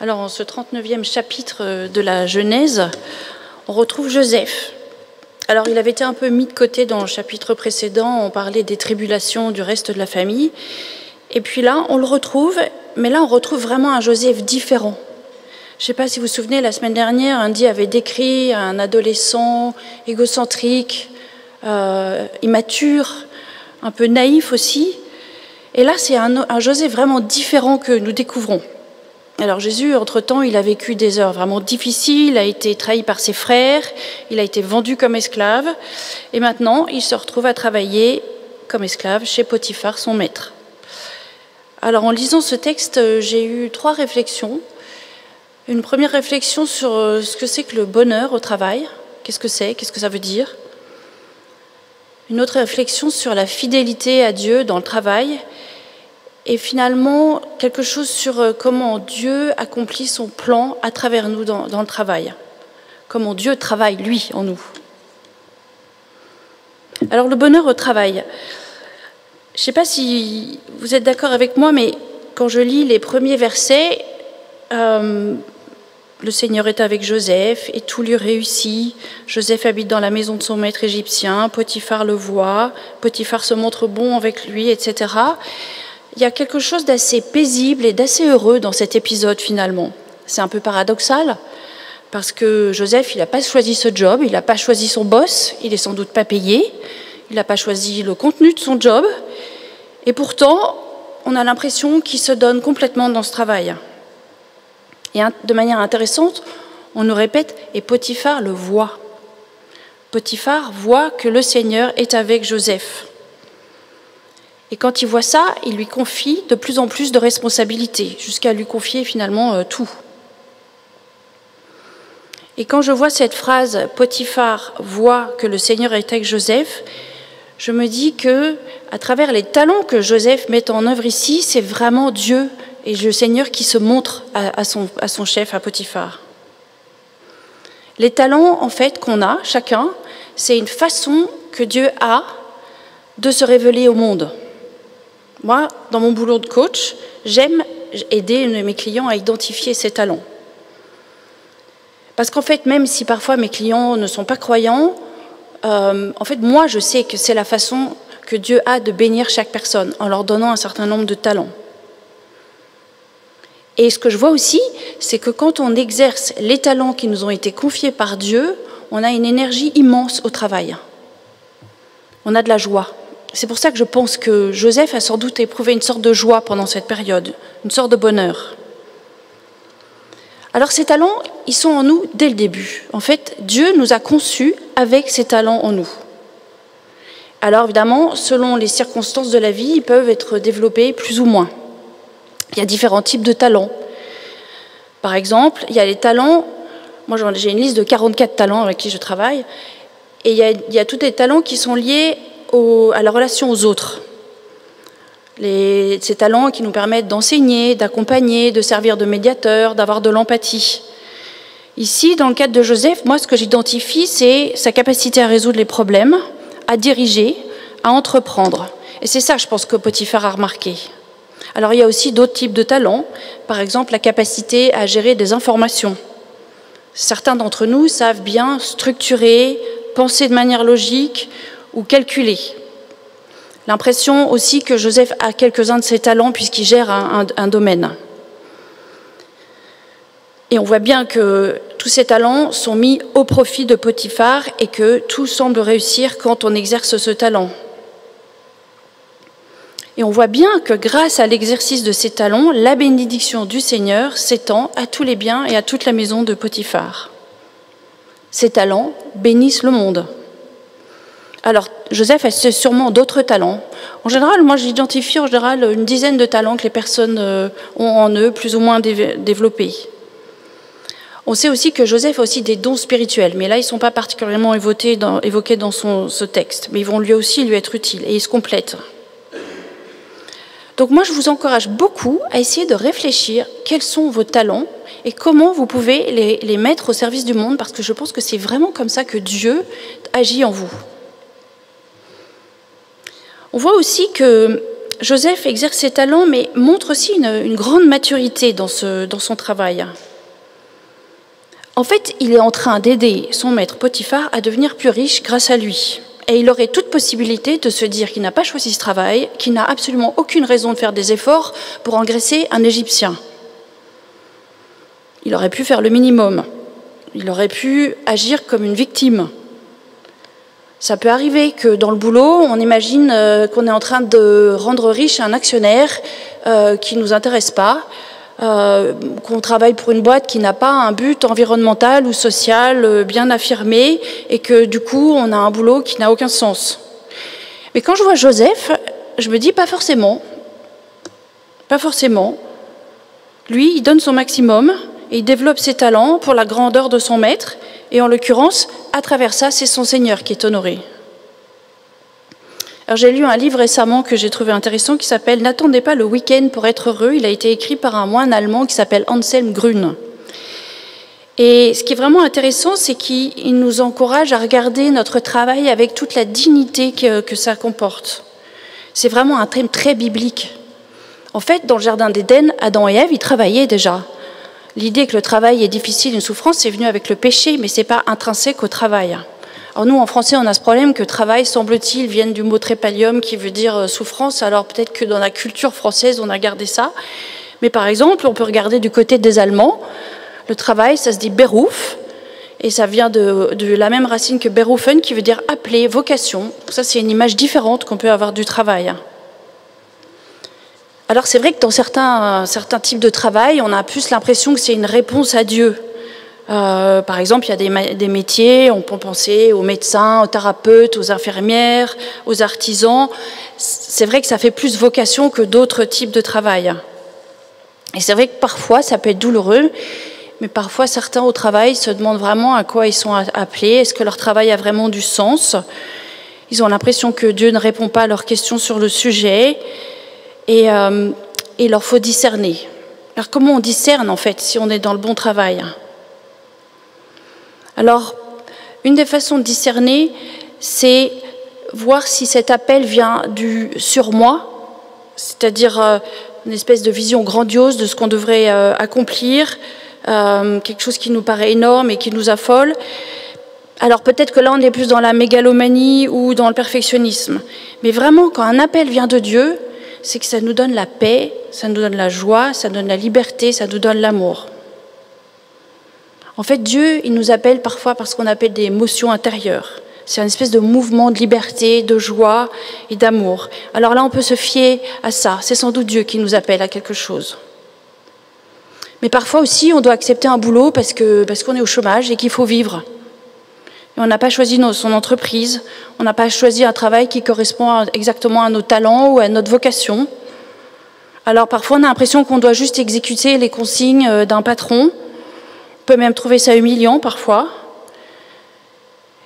Alors, en ce 39e chapitre de la Genèse, on retrouve Joseph. Alors, il avait été un peu mis de côté dans le chapitre précédent, on parlait des tribulations du reste de la famille. Et puis là, on le retrouve, mais là, on retrouve vraiment un Joseph différent. Je ne sais pas si vous vous souvenez, la semaine dernière, Andy avait décrit un adolescent égocentrique, immature, un peu naïf aussi. Et là, c'est un Joseph vraiment différent que nous découvrons. Alors Jésus, entre-temps, il a vécu des heures vraiment difficiles, il a été trahi par ses frères, il a été vendu comme esclave, et maintenant, il se retrouve à travailler comme esclave chez Potiphar, son maître. Alors en lisant ce texte, j'ai eu 3 réflexions. Une première réflexion sur ce que c'est que le bonheur au travail, qu'est-ce que ça veut dire. Une autre réflexion sur la fidélité à Dieu dans le travail, et finalement, quelque chose sur comment Dieu accomplit son plan à travers nous dans le travail. Comment Dieu travaille, lui, en nous. Alors, le bonheur au travail. Je ne sais pas si vous êtes d'accord avec moi, mais quand je lis les premiers versets, le Seigneur est avec Joseph et tout lui réussit. Joseph habite dans la maison de son maître égyptien, Potiphar le voit, Potiphar se montre bon avec lui, etc. Il y a quelque chose d'assez paisible et d'assez heureux dans cet épisode finalement. C'est un peu paradoxal parce que Joseph, il n'a pas choisi ce job, il n'a pas choisi son boss, il n'est sans doute pas payé, il n'a pas choisi le contenu de son job et pourtant, on a l'impression qu'il se donne complètement dans ce travail. Et de manière intéressante, on nous répète « et Potiphar le voit ». Potiphar voit que le Seigneur est avec Joseph. Et quand il voit ça, il lui confie de plus en plus de responsabilités, jusqu'à lui confier finalement tout. Et quand je vois cette phrase « Potiphar voit que le Seigneur est avec Joseph », je me dis que, à travers les talents que Joseph met en œuvre ici, c'est vraiment Dieu et le Seigneur qui se montre à son chef, à Potiphar. Les talents, en fait, qu'on a, chacun, c'est une façon que Dieu a de se révéler au monde. Moi, dans mon boulot de coach, j'aime aider mes clients à identifier ces talents. Parce qu'en fait, même si parfois mes clients ne sont pas croyants, en fait, moi, je sais que c'est la façon que Dieu a de bénir chaque personne en leur donnant un certain nombre de talents. Et ce que je vois aussi, c'est que quand on exerce les talents qui nous ont été confiés par Dieu, on a une énergie immense au travail. On a de la joie. C'est pour ça que je pense que Joseph a sans doute éprouvé une sorte de joie pendant cette période, une sorte de bonheur. Alors ces talents, ils sont en nous dès le début. En fait, Dieu nous a conçus avec ces talents en nous. Alors évidemment, selon les circonstances de la vie, ils peuvent être développés plus ou moins. Il y a différents types de talents. Par exemple, il y a les talents, moi j'ai une liste de 44 talents avec qui je travaille, et il y a tous les talents qui sont liés à la relation aux autres. Ces talents qui nous permettent d'enseigner, d'accompagner, de servir de médiateur, d'avoir de l'empathie. Ici, dans le cadre de Joseph, moi ce que j'identifie, c'est sa capacité à résoudre les problèmes, à diriger, à entreprendre. Et c'est ça, je pense, que Potiphar a remarqué. Alors il y a aussi d'autres types de talents, par exemple la capacité à gérer des informations. Certains d'entre nous savent bien structurer, penser de manière logique ou calculer. L'impression aussi que Joseph a quelques-uns de ses talents puisqu'il gère un domaine. Et on voit bien que tous ces talents sont mis au profit de Potiphar et que tout semble réussir quand on exerce ce talent. Et on voit bien que grâce à l'exercice de ces talents, la bénédiction du Seigneur s'étend à tous les biens et à toute la maison de Potiphar. Ces talents bénissent le monde. Alors, Joseph a sûrement d'autres talents. En général, moi j'identifie une dizaine de talents que les personnes ont en eux, plus ou moins développés. On sait aussi que Joseph a aussi des dons spirituels, mais là ils ne sont pas particulièrement évoqués dans ce texte, mais ils vont lui aussi lui être utiles, et ils se complètent. Donc moi je vous encourage beaucoup à essayer de réfléchir quels sont vos talents et comment vous pouvez les mettre au service du monde, parce que je pense que c'est vraiment comme ça que Dieu agit en vous. On voit aussi que Joseph exerce ses talents, mais montre aussi une grande maturité dans son travail. En fait, il est en train d'aider son maître Potiphar à devenir plus riche grâce à lui. Et il aurait toute possibilité de se dire qu'il n'a pas choisi ce travail, qu'il n'a absolument aucune raison de faire des efforts pour engraisser un Égyptien. Il aurait pu faire le minimum. Il aurait pu agir comme une victime. Ça peut arriver que dans le boulot, on imagine qu'on est en train de rendre riche un actionnaire qui ne nous intéresse pas, qu'on travaille pour une boîte qui n'a pas un but environnemental ou social bien affirmé et que du coup, on a un boulot qui n'a aucun sens. Mais quand je vois Joseph, je me dis pas forcément. Pas forcément. Lui, il donne son maximum et il développe ses talents pour la grandeur de son maître. Et en l'occurrence, à travers ça, c'est son Seigneur qui est honoré. Alors j'ai lu un livre récemment que j'ai trouvé intéressant qui s'appelle « N'attendez pas le week-end pour être heureux ». Il a été écrit par un moine allemand qui s'appelle Anselm Grün. Et ce qui est vraiment intéressant, c'est qu'il nous encourage à regarder notre travail avec toute la dignité que ça comporte. C'est vraiment un thème très biblique. En fait, dans le jardin d'Éden, Adam et Ève, ils travaillaient déjà. L'idée que le travail est difficile, une souffrance, c'est venu avec le péché, mais ce n'est pas intrinsèque au travail. Alors nous, en français, on a ce problème que travail, semble-t-il, vienne du mot trépalium qui veut dire souffrance. Alors peut-être que dans la culture française, on a gardé ça. Mais par exemple, on peut regarder du côté des Allemands. Le travail, ça se dit Beruf, et ça vient de la même racine que Berufen, qui veut dire appeler, vocation. Ça, c'est une image différente qu'on peut avoir du travail. Alors c'est vrai que dans certains types de travail, on a plus l'impression que c'est une réponse à Dieu. Par exemple, il y a des métiers, on peut penser aux médecins, aux thérapeutes, aux infirmières, aux artisans. C'est vrai que ça fait plus vocation que d'autres types de travail. Et c'est vrai que parfois, ça peut être douloureux, mais parfois certains au travail se demandent vraiment à quoi ils sont appelés. Est-ce que leur travail a vraiment du sens? Ils ont l'impression que Dieu ne répond pas à leurs questions sur le sujet. Et il leur faut discerner. Alors comment on discerne en fait si on est dans le bon travail? Alors, une des façons de discerner, c'est voir si cet appel vient du surmoi, c'est-à-dire une espèce de vision grandiose de ce qu'on devrait accomplir, quelque chose qui nous paraît énorme et qui nous affole. Alors peut-être que là on est plus dans la mégalomanie ou dans le perfectionnisme. Mais vraiment, quand un appel vient de Dieu, c'est que ça nous donne la paix, ça nous donne la joie, ça nous donne la liberté, ça nous donne l'amour. En fait, Dieu, il nous appelle parfois par ce qu'on appelle des émotions intérieures. C'est une espèce de mouvement de liberté, de joie et d'amour. Alors là, on peut se fier à ça. C'est sans doute Dieu qui nous appelle à quelque chose. Mais parfois aussi, on doit accepter un boulot parce qu'on est au chômage et qu'il faut vivre. Et on n'a pas choisi son entreprise, on n'a pas choisi un travail qui correspond exactement à nos talents ou à notre vocation. Alors parfois, on a l'impression qu'on doit juste exécuter les consignes d'un patron. On peut même trouver ça humiliant parfois.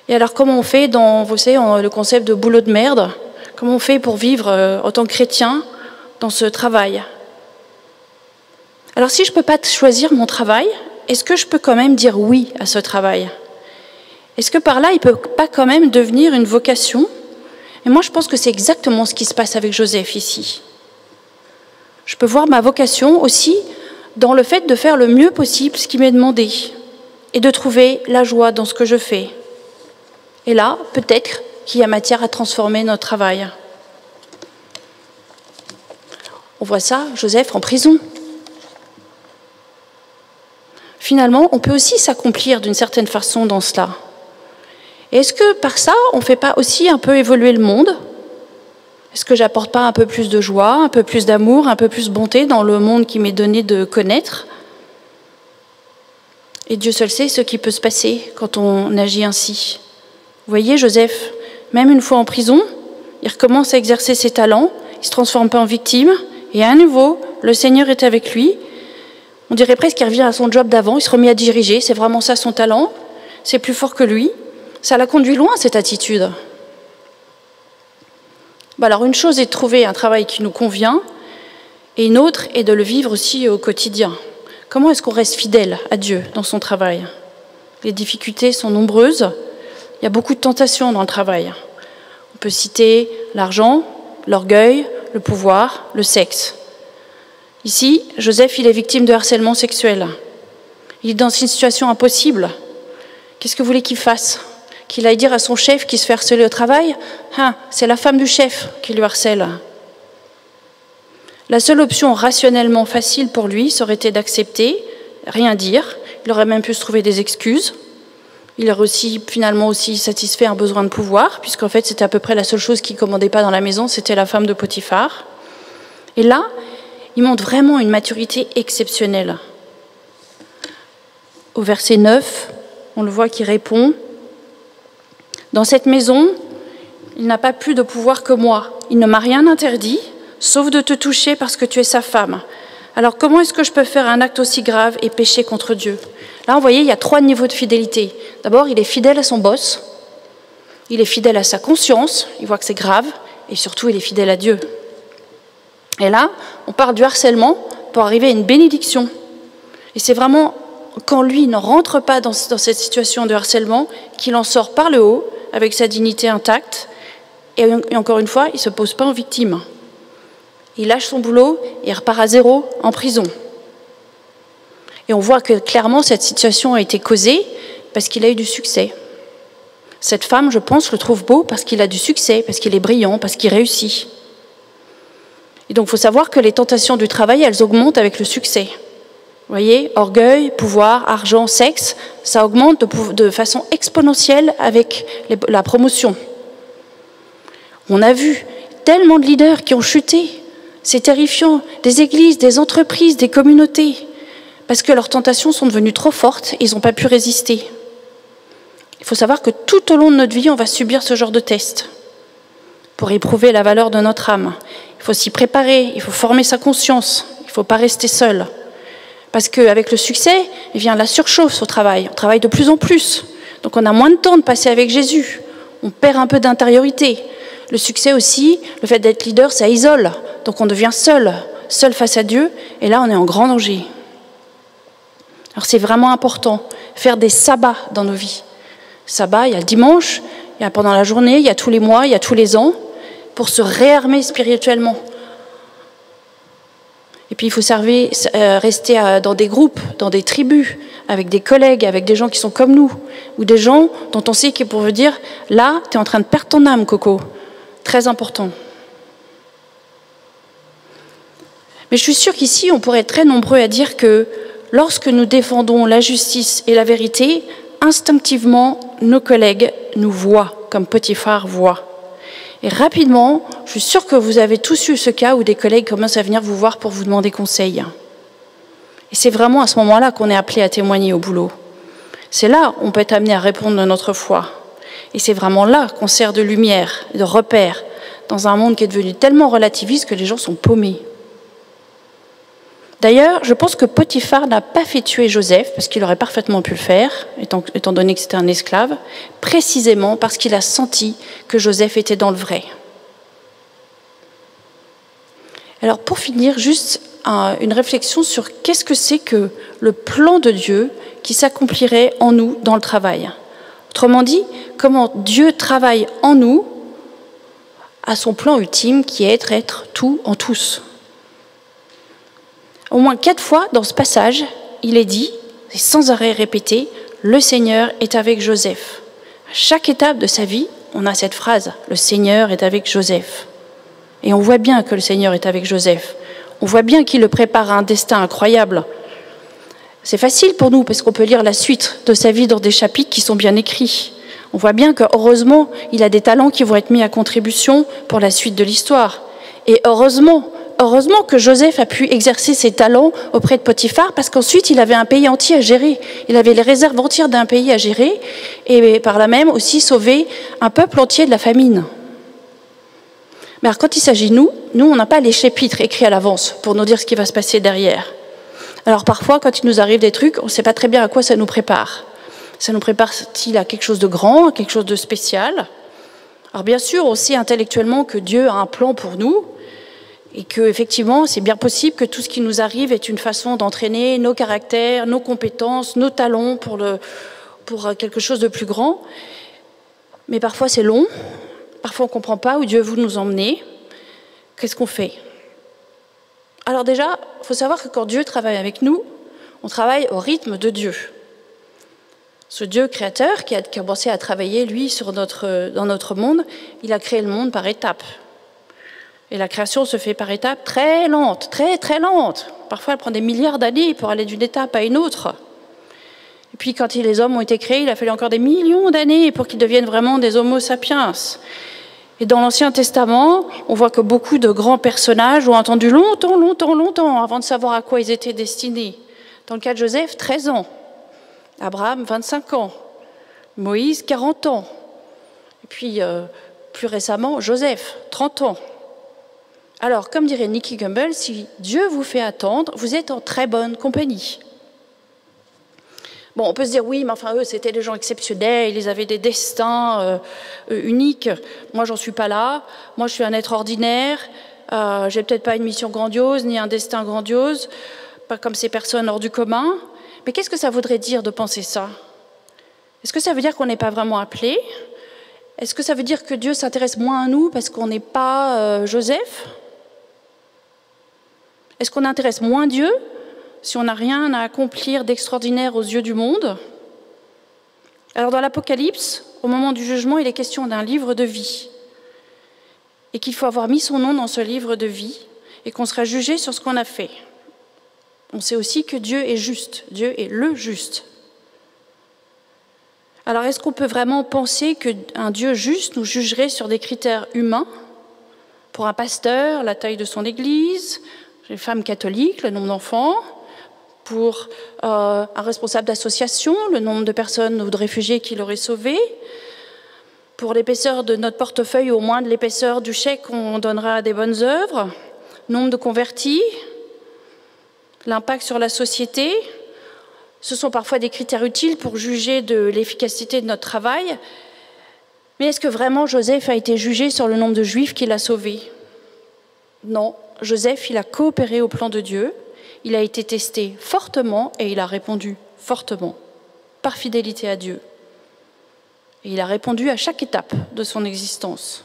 Et alors comment on fait vous savez, le concept de boulot de merde, comment on fait pour vivre en tant que chrétien dans ce travail? Alors si je ne peux pas choisir mon travail, est-ce que je peux quand même dire oui à ce travail? Est-ce que par là, il ne peut pas quand même devenir une vocation? Et moi, je pense que c'est exactement ce qui se passe avec Joseph ici. Je peux voir ma vocation aussi dans le fait de faire le mieux possible ce qui m'est demandé et de trouver la joie dans ce que je fais. Et là, peut-être qu'il y a matière à transformer notre travail. On voit ça, Joseph en prison. Finalement, on peut aussi s'accomplir d'une certaine façon dans cela. Et est-ce que par ça, on ne fait pas aussi un peu évoluer le monde? Est-ce que j'apporte pas un peu plus de joie, un peu plus d'amour, un peu plus de bonté dans le monde qui m'est donné de connaître? Et Dieu seul sait ce qui peut se passer quand on agit ainsi. Vous voyez, Joseph, même une fois en prison, il recommence à exercer ses talents, il ne se transforme pas en victime, et à nouveau, le Seigneur est avec lui. On dirait presque qu'il revient à son job d'avant, il se remet à diriger, c'est vraiment ça son talent, c'est plus fort que lui. Ça l'a conduit loin, cette attitude. Alors une chose est de trouver un travail qui nous convient, et une autre est de le vivre aussi au quotidien. Comment est-ce qu'on reste fidèle à Dieu dans son travail? Les difficultés sont nombreuses, il y a beaucoup de tentations dans le travail. On peut citer l'argent, l'orgueil, le pouvoir, le sexe. Ici, Joseph, il est victime de harcèlement sexuel. Il est dans une situation impossible. Qu'est-ce que vous voulez qu'il fasse? Qu'il aille dire à son chef qu'il se fait harceler au travail? C'est la femme du chef qui lui harcèle. La seule option rationnellement facile pour lui, ça aurait été d'accepter, rien dire. Il aurait même pu se trouver des excuses. Il aurait finalement aussi satisfait un besoin de pouvoir, puisqu'en fait c'était à peu près la seule chose qu'il ne commandait pas dans la maison, c'était la femme de Potiphar. Et là, il montre vraiment une maturité exceptionnelle. Au verset 9, on le voit qui répond « Dans cette maison, il n'a pas plus de pouvoir que moi. Il ne m'a rien interdit, sauf de te toucher parce que tu es sa femme. Alors comment est-ce que je peux faire un acte aussi grave et pécher contre Dieu ?» Là, vous voyez, il y a 3 niveaux de fidélité. D'abord, il est fidèle à son boss, il est fidèle à sa conscience, il voit que c'est grave, et surtout, il est fidèle à Dieu. Et là, on part du harcèlement pour arriver à une bénédiction. Et c'est vraiment quand lui ne rentre pas dans cette situation de harcèlement qu'il en sort par le haut, avec sa dignité intacte, et encore une fois, il ne se pose pas en victime. Il lâche son boulot et il repart à zéro en prison. Et on voit que clairement cette situation a été causée parce qu'il a eu du succès. Cette femme, je pense, le trouve beau parce qu'il a du succès, parce qu'il est brillant, parce qu'il réussit. Et donc il faut savoir que les tentations du travail, elles augmentent avec le succès. Vous voyez, orgueil, pouvoir, argent, sexe, ça augmente de façon exponentielle avec la promotion. On a vu tellement de leaders qui ont chuté. C'est terrifiant. Des églises, des entreprises, des communautés. Parce que leurs tentations sont devenues trop fortes et ils n'ont pas pu résister. Il faut savoir que tout au long de notre vie, on va subir ce genre de test pour éprouver la valeur de notre âme. Il faut s'y préparer, il faut former sa conscience, il ne faut pas rester seul. Parce qu'avec le succès, vient la surchauffe au travail. On travaille de plus en plus. Donc on a moins de temps de passer avec Jésus. On perd un peu d'intériorité. Le succès aussi, le fait d'être leader, ça isole. Donc on devient seul face à Dieu. Et là, on est en grand danger. Alors c'est vraiment important, faire des sabbats dans nos vies. Sabbat, il y a le dimanche, il y a pendant la journée, il y a tous les mois, il y a tous les ans, pour se réarmer spirituellement. Et puis il faut rester dans des groupes, dans des tribus, avec des collègues, avec des gens qui sont comme nous, ou des gens dont on sait qu'ils pour vous dire, là, tu es en train de perdre ton âme, Coco. Très important. Mais je suis sûre qu'ici, on pourrait être très nombreux à dire que lorsque nous défendons la justice et la vérité, instinctivement, nos collègues nous voient comme Potiphar voit. Et rapidement, je suis sûre que vous avez tous eu ce cas où des collègues commencent à venir vous voir pour vous demander conseil. Et c'est vraiment à ce moment-là qu'on est appelé à témoigner au boulot. C'est là qu'on peut être amené à répondre de notre foi. Et c'est vraiment là qu'on sert de lumière, de repère, dans un monde qui est devenu tellement relativiste que les gens sont paumés. D'ailleurs, je pense que Potiphar n'a pas fait tuer Joseph, parce qu'il aurait parfaitement pu le faire, étant donné que c'était un esclave, précisément parce qu'il a senti que Joseph était dans le vrai. Alors pour finir, juste une réflexion sur qu'est-ce que c'est que le plan de Dieu qui s'accomplirait en nous dans le travail. Autrement dit, comment Dieu travaille en nous à son plan ultime qui est être tout en tous. Au moins 4 fois dans ce passage, il est dit, et sans arrêt répété, le Seigneur est avec Joseph. À chaque étape de sa vie, on a cette phrase, le Seigneur est avec Joseph. Et on voit bien que le Seigneur est avec Joseph. On voit bien qu'il le prépare à un destin incroyable. C'est facile pour nous parce qu'on peut lire la suite de sa vie dans des chapitres qui sont bien écrits. On voit bien que heureusement, il a des talents qui vont être mis à contribution pour la suite de l'histoire. Et heureusement que Joseph a pu exercer ses talents auprès de Potiphar, parce qu'ensuite il avait un pays entier à gérer. Il avait les réserves entières d'un pays à gérer, et par là même aussi sauver un peuple entier de la famine. Mais alors quand il s'agit de nous, on n'a pas les chapitres écrits à l'avance pour nous dire ce qui va se passer derrière. Alors parfois, quand il nous arrive des trucs, on ne sait pas très bien à quoi ça nous prépare. Ça nous prépare-t-il à quelque chose de grand, à quelque chose de spécial? Alors bien sûr, on sait intellectuellement que Dieu a un plan pour nous, et qu'effectivement, c'est bien possible que tout ce qui nous arrive est une façon d'entraîner nos caractères, nos compétences, nos talents pour quelque chose de plus grand. Mais parfois c'est long, parfois on ne comprend pas où Dieu veut nous emmener. qu'est-ce qu'on fait? Alors déjà, il faut savoir que quand Dieu travaille avec nous, on travaille au rythme de Dieu. Ce Dieu créateur qui a commencé à travailler, lui, dans notre monde, il a créé le monde par étapes. Et la création se fait par étapes très lentes, très très lentes. Parfois, elle prend des milliards d'années pour aller d'une étape à une autre. Et puis, quand les hommes ont été créés, il a fallu encore des millions d'années pour qu'ils deviennent vraiment des homo sapiens. Et dans l'Ancien Testament, on voit que beaucoup de grands personnages ont attendu longtemps avant de savoir à quoi ils étaient destinés. Dans le cas de Joseph, 13 ans. Abraham, 25 ans. Moïse, 40 ans. Et puis, plus récemment, Joseph, 30 ans. Alors, comme dirait Nicky Gumbel, si Dieu vous fait attendre, vous êtes en très bonne compagnie. Bon, on peut se dire, oui, mais enfin, eux, c'était des gens exceptionnels, ils avaient des destins uniques. Moi, j'en suis pas là. Moi, je suis un être ordinaire. J'ai peut-être pas une mission grandiose, ni un destin grandiose, pas comme ces personnes hors du commun. Mais qu'est-ce que ça voudrait dire de penser ça? Est-ce que ça veut dire qu'on n'est pas vraiment appelé? Est-ce que ça veut dire que Dieu s'intéresse moins à nous parce qu'on n'est pas Joseph? Est-ce qu'on intéresse moins Dieu si on n'a rien à accomplir d'extraordinaire aux yeux du monde? Alors dans l'Apocalypse, au moment du jugement, il est question d'un livre de vie. Et qu'il faut avoir mis son nom dans ce livre de vie et qu'on sera jugé sur ce qu'on a fait. On sait aussi que Dieu est juste, Dieu est le juste. Alors est-ce qu'on peut vraiment penser qu'un Dieu juste nous jugerait sur des critères humains? Pour un pasteur, la taille de son église, les femmes catholiques, le nombre d'enfants, pour un responsable d'association, le nombre de personnes ou de réfugiés qu'il aurait sauvés, pour l'épaisseur de notre portefeuille, au moins de l'épaisseur du chèque qu'on donnera à des bonnes œuvres, nombre de convertis, l'impact sur la société. Ce sont parfois des critères utiles pour juger de l'efficacité de notre travail. Mais est-ce que vraiment Joseph a été jugé sur le nombre de Juifs qu'il a sauvés? Non, Joseph, il a coopéré au plan de Dieu, il a été testé fortement et il a répondu fortement, par fidélité à Dieu. Et il a répondu à chaque étape de son existence.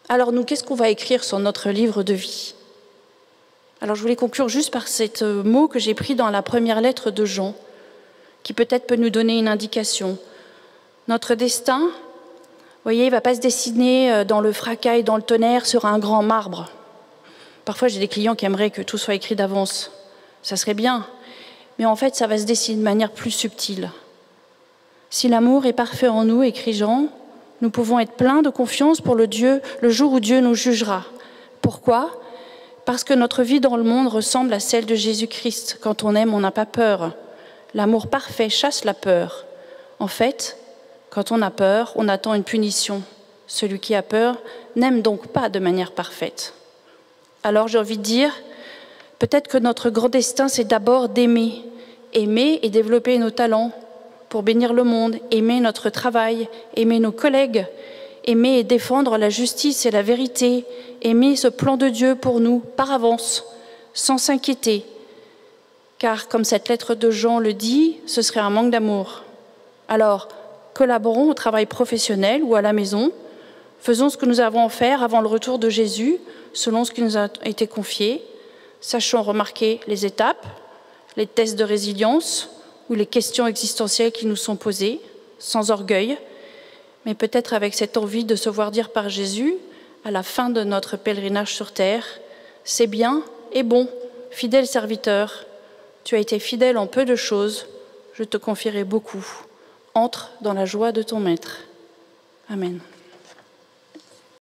Alors nous, qu'est-ce qu'on va écrire sur notre livre de vie? Alors je voulais conclure juste par ce mot que j'ai pris dans la première lettre de Jean, qui peut-être peut nous donner une indication. Notre destin, vous voyez, il ne va pas se dessiner dans le fracas et dans le tonnerre sur un grand marbre. Parfois j'ai des clients qui aimeraient que tout soit écrit d'avance. Ça serait bien, mais en fait ça va se dessiner de manière plus subtile. Si l'amour est parfait en nous, écrit Jean, nous pouvons être pleins de confiance pour le jour où Dieu nous jugera. Pourquoi ? Parce que notre vie dans le monde ressemble à celle de Jésus-Christ. Quand on aime, on n'a pas peur. L'amour parfait chasse la peur. En fait, quand on a peur, on attend une punition. Celui qui a peur n'aime donc pas de manière parfaite. Alors j'ai envie de dire, peut-être que notre grand destin, c'est d'abord d'aimer. Aimer et développer nos talents pour bénir le monde, aimer notre travail, aimer nos collègues, aimer et défendre la justice et la vérité, aimer ce plan de Dieu pour nous par avance, sans s'inquiéter. Car comme cette lettre de Jean le dit, ce serait un manque d'amour. Alors, collaborons au travail professionnel ou à la maison, faisons ce que nous avons à faire avant le retour de Jésus, selon ce qui nous a été confié, sachons remarquer les étapes, les tests de résilience ou les questions existentielles qui nous sont posées, sans orgueil, mais peut-être avec cette envie de se voir dire par Jésus, à la fin de notre pèlerinage sur terre, « C'est bien et bon, fidèle serviteur, tu as été fidèle en peu de choses, je te confierai beaucoup. Entre dans la joie de ton maître. » Amen.